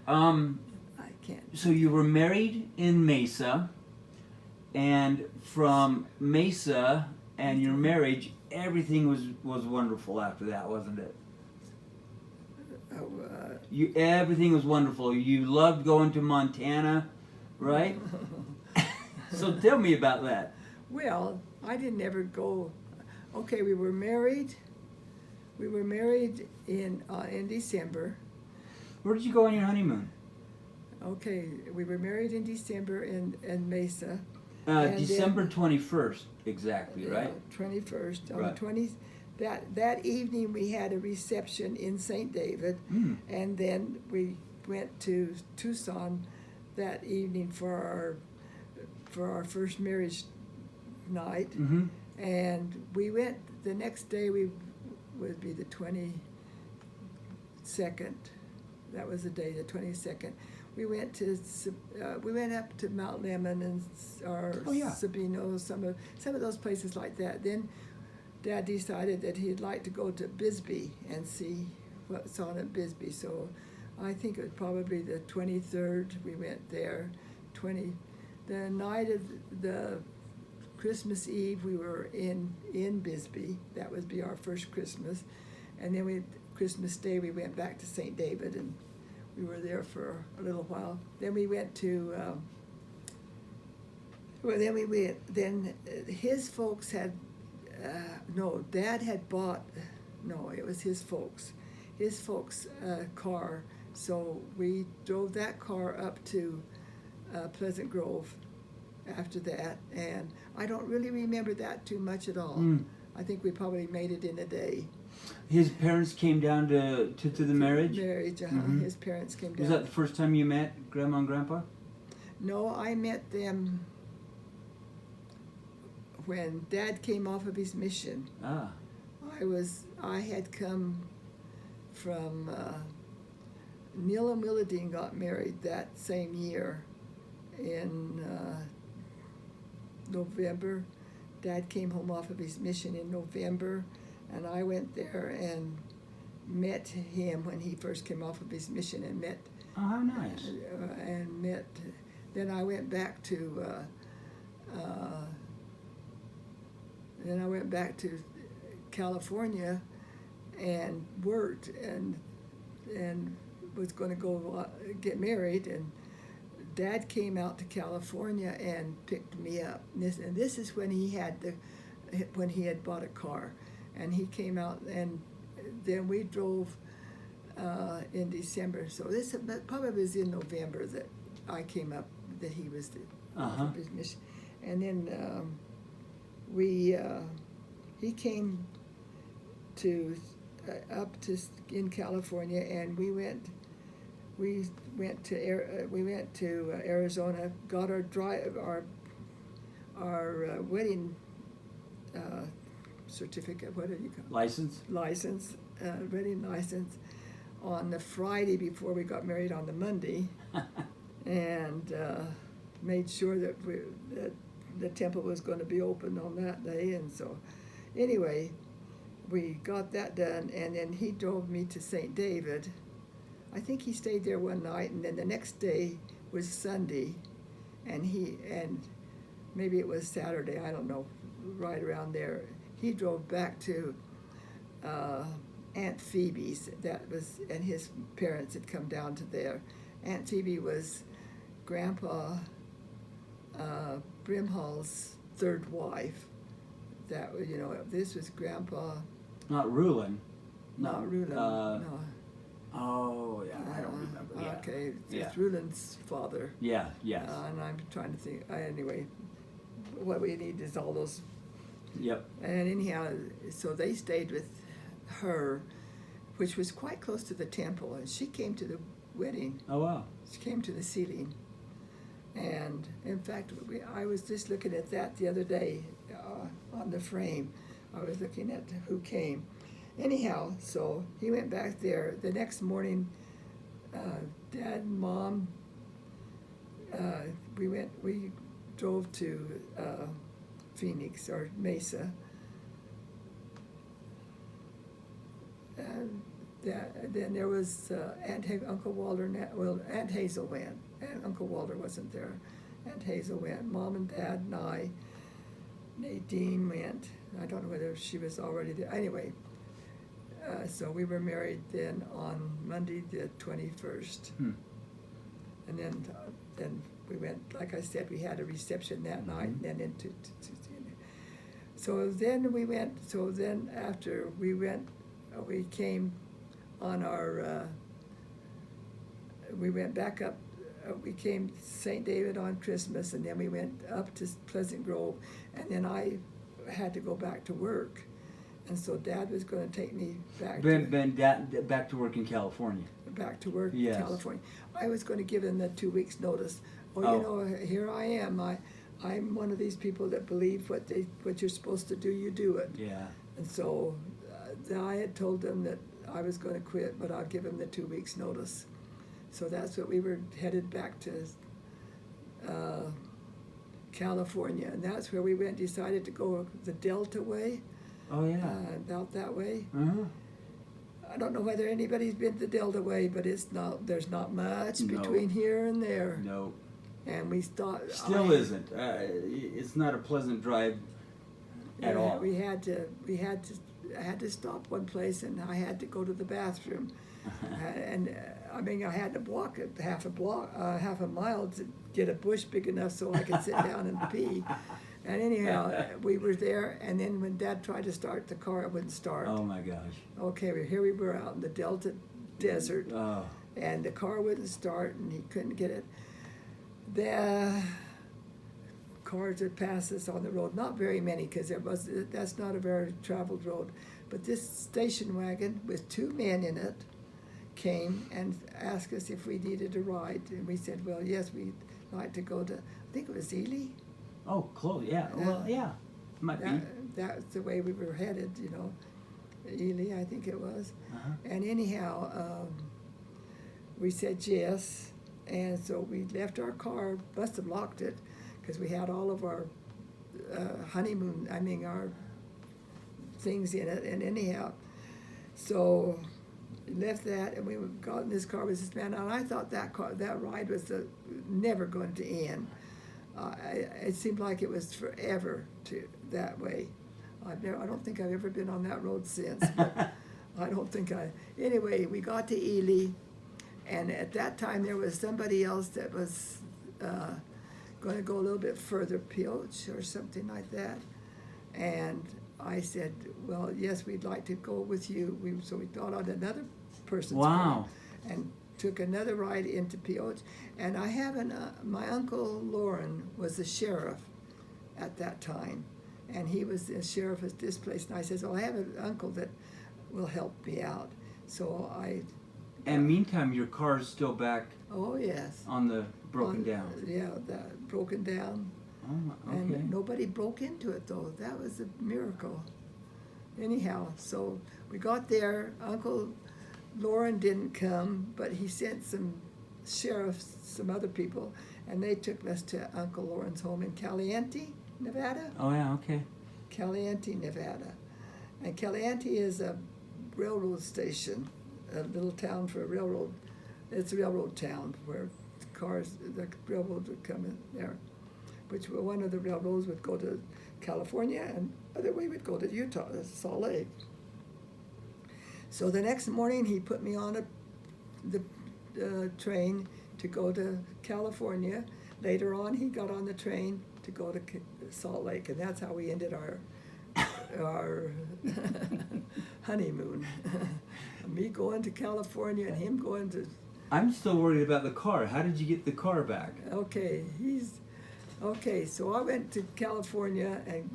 I can't. So you were married in Mesa, and from Mesa and your marriage, everything was wonderful after that, wasn't it? Everything was wonderful. You loved going to Montana, right? So tell me about that. Well, I didn't ever go. Okay, we were married. We were married in December. Where did you go on your honeymoon? Okay, we were married in December in Mesa. And December 21st, exactly, right? 21st. On Right. the 20th, that evening we had a reception in St. David, and then we went to Tucson that evening for our first marriage night. Mm-hmm. And we went the next day. We would be the 22nd. That was the day, the 22nd. We went up to Mount Lemmon and Sabino, some of those places like that. Then Dad decided that he'd like to go to Bisbee and see what's on at Bisbee. So I think it was probably the 23rd we went there. The night of the Christmas Eve we were in Bisbee. That would be our first Christmas. And then Christmas Day we went back to St. David, and we were there for a little while. Then we went to his folks had Dad had bought, it was his folks car. So we drove that car up to Pleasant Grove after that, and I don't really remember that too much at all. I think we probably made it in a day. His parents came down to the marriage? His parents came down. Was that the first time you met Grandma and Grandpa? No, I met them when Dad came off of his mission. Ah. I had come from, Neil and Willadine got married that same year in November. Dad came home off of his mission in November, and I went there and met him when he first came off of his mission, and met. Oh, how nice. Then I went back to. Then I went back to California, and worked, and was going to go get married, and Dad came out to California and picked me up. And this is when he had bought a car, and he came out, and then we drove in December. So this probably was in November that I came up, that he was the business, and then he came to up to in California, and we went to Arizona, got our wedding certificate. What do you call it? License, wedding license, on the Friday before we got married on the Monday, and made sure that the temple was going to be open on that day. And so anyway, we got that done, and then he drove me to St. David. I think he stayed there one night, and then the next day was Sunday, and maybe it was Saturday, I don't know, right around there. He drove back to Aunt Phoebe's. And his parents had come down to there. Aunt Phoebe was Grandpa Brimhall's third wife. This was Grandpa. Not Rulin. Not Rulin. No. Oh, yeah, I don't remember. Yeah. Okay, it's Rulin's father. Yeah, yes. And I'm trying to think. Anyway, what we need is all those. Yep. And anyhow, so they stayed with her, which was quite close to the temple, and she came to the wedding. Oh, wow. She came to the ceiling. And in fact, I was just looking at that the other day on the frame. I was looking at who came. Anyhow, so he went back there. The next morning, Dad and Mom, we drove to Phoenix or Mesa. then there was Uncle Walter, Aunt Hazel went, and Uncle Walter wasn't there. Aunt Hazel went, Mom and Dad and I, Nadine went. I don't know whether she was already there. Anyway, so we were married then on Monday the 21st. And then we went, like I said, we had a reception that night, and then so then after we went, we came on our, we went back up, we came St. David on Christmas, and then we went up to Pleasant Grove, and then I had to go back to work. And so Dad was going to take me back back to work in California. Back to work Yes. in California. I was going to give him the 2 weeks notice. You know, here I am. I'm one of these people that believe what you're supposed to do, you do it. Yeah. And so I had told them that I was going to quit, but I'd give him the 2 weeks notice. So that's what we were headed back to California, and that's where we went. Decided to go the Delta way. Oh yeah. Out that way. Uh-huh. I don't know whether anybody's been the Delta way, but there's not much No. between here and there. No. And we thought Still isn't. It's not a pleasant drive at all. I had to stop one place, and I had to go to the bathroom. I mean, I had to walk half a mile to get a bush big enough so I could sit down and pee. And anyhow, we were there, and then when Dad tried to start the car, it wouldn't start. Oh my gosh. Okay, here we were out in the Delta desert, Oh. and the car wouldn't start, and he couldn't get it. The cars would pass us on the road, not very many, because that's not a very traveled road. But this station wagon with 2 men in it came and asked us if we needed a ride, and we said, well, yes, we'd like to go to, I think it was Ely. Oh, close. Yeah. Well, yeah. Might be. That's the way we were headed, you know. Ely, I think it was. Uh-huh. And anyhow, we said yes, and so we left our car, must have locked it, because we had all of our our things in it, and anyhow, so we left that, and we got in this car with this man, and I thought that ride was never going to end. It seemed like it was forever that way. I don't think I've ever been on that road since. But I don't think anyway, we got to Ely, and at that time there was somebody else that was going to go a little bit further, Pioche or something like that. And I said, well, yes, we'd like to go with you. So we got on another person's car and took another ride into Pioche. And I have my Uncle Lauren was the sheriff at that time. And he was the sheriff at this place. And I said, well, I have an uncle that will help me out. So And meantime, your car's still back. Oh, yes. On the broken down. Yeah, that broken down. Oh, okay. And nobody broke into it, though. That was a miracle. Anyhow, so we got there. Uncle Lauren didn't come, but he sent some sheriffs, some other people, and they took us to Uncle Lauren's home in Caliente, Nevada. Oh, yeah, okay. Caliente, Nevada. And Caliente is a railroad station, a little town for a railroad. It's a railroad town where the railroad would come in there, which one of the railroads would go to California, and the other way would go to Utah, Salt Lake. So the next morning, he put me on the train to go to California. Later on, he got on the train to go to Salt Lake, and that's how we ended our honeymoon. Me going to California and him going to... I'm still worried about the car. How did you get the car back? Okay, so I went to California and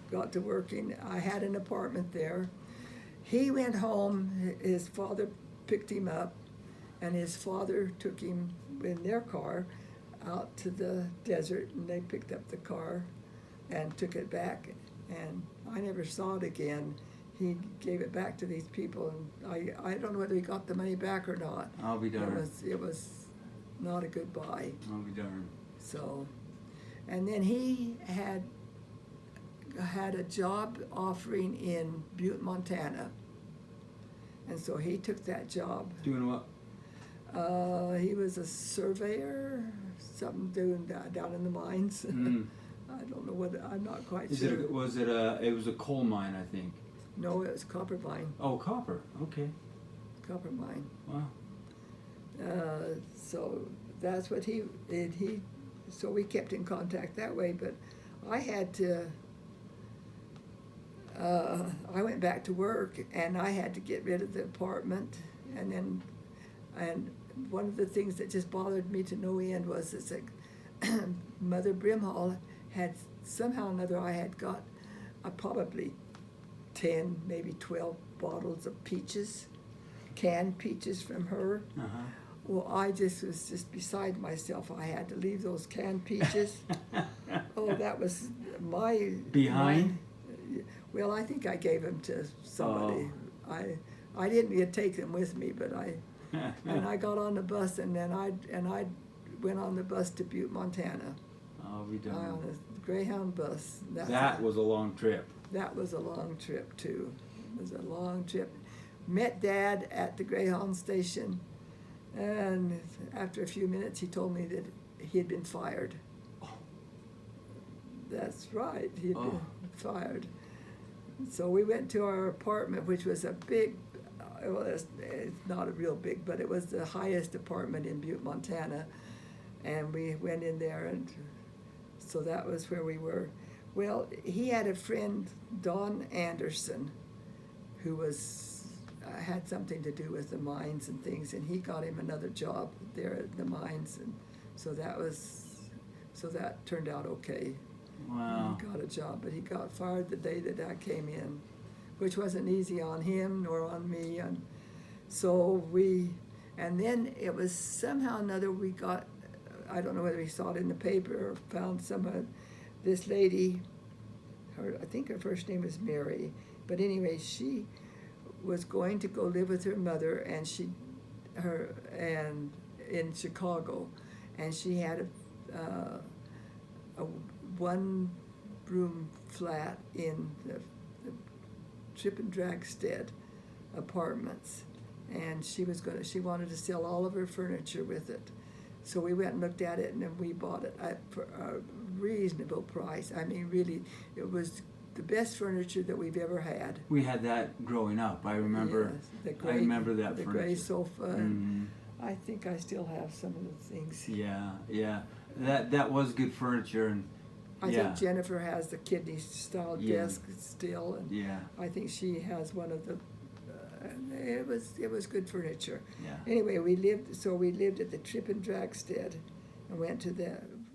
got to working. I had an apartment there. He went home, his father picked him up, and his father took him in their car out to the desert, and they picked up the car and took it back, and I never saw it again. He gave it back to these people, and I don't know whether he got the money back or not. I'll be darned. It was not a good buy. I'll be darned. So, and then he had a job offering in Butte, Montana, And so he took that job. Doing what? He was a surveyor, something doing down in the mines. Mm. I don't know what, I'm not quite Is sure. it was a coal mine, I think. No, it was copper mine. Oh, copper. Okay. Copper mine. Wow. So that's what he did. So we kept in contact that way, but I had to, I went back to work and I had to get rid of the apartment. And one of the things that just bothered me to no end was that Mother Brimhall had somehow or another, I had got probably 10, maybe 12 bottles of peaches, canned peaches from her. Uh-huh. Well, I was just beside myself. I had to leave those canned peaches. Oh, that was my... Behind? Well, I think I gave them to somebody. Oh. I didn't get to take them with me, but and I got on the bus and then I went on the bus to Butte, Montana. Oh, we done. On a Greyhound bus. That was a long trip. That was a long trip too. It was a long trip. Met Dad at the Greyhound station. And after a few minutes, he told me that he had been fired. Oh. That's right, he had been fired. So we went to our apartment, which was a big, well, it's not a real big, but it was the highest apartment in Butte, Montana. And we went in there, and so that was where we were. Well, he had a friend, Don Anderson, who had something to do with the mines and things, and he got him another job there at the mines, and so that turned out okay. Wow. He got a job, but he got fired the day that I came in, which wasn't easy on him nor on me, and so and then it was somehow or another we got, I don't know whether he saw it in the paper or found this lady, I think her first name was Mary, but anyway, she was going to go live with her mother, and in Chicago, and she had a one-room flat in the Trip and Dragstead apartments, and she wanted to sell all of her furniture with it. So we went and looked at it, and then we bought it for a reasonable price. I mean, really, it was the best furniture that we've ever had. We had that growing up. I remember. Yes, I remember that the furniture. gray sofa. Mm-hmm. I think I still have some of the things. Yeah, yeah. That was good furniture, and I think Jennifer has the kidney style desk still, and yeah. I think she has one of the. It was good furniture. Yeah. Anyway, we lived at the Trip and Dragstead, and went to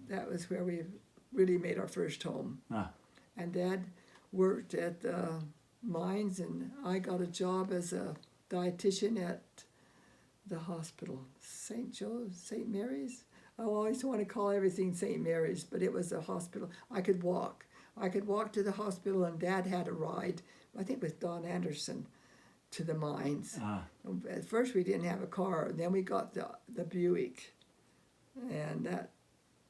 that was where we really made our first home. Ah. And Dad worked at the mines, and I got a job as a dietitian at the hospital, St. Mary's. I always want to call everything St. Mary's, but it was a hospital. I could walk to the hospital, and Dad had a ride, I think with Don Anderson, to the mines. Ah. At first we didn't have a car, then we got the Buick, and that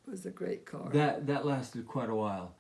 was a great car. That lasted quite a while.